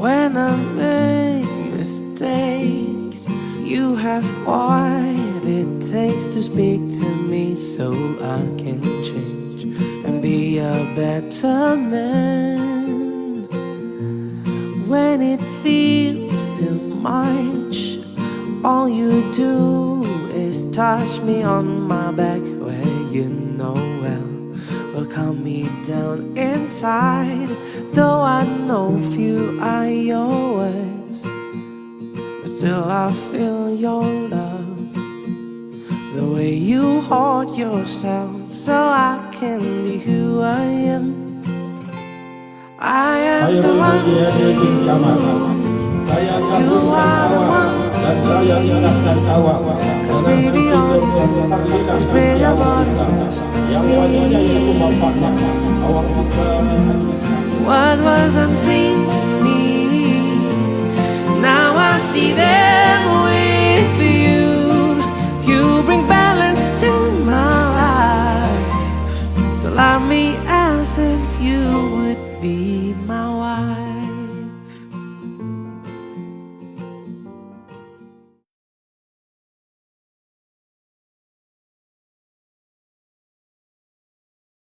When I make mistakes, you have what it takes to speak to me so I can change and be a better man. When it feels too much, all you do is touch me on my back where you know well will calm me down inside. Though I know few are your words, but still I feel your love. The way you hold yourself so I can be who I am. I am the one to you. You are the one. Cause baby all you do is bring about what's best to me. What was unseen to me, now I see them.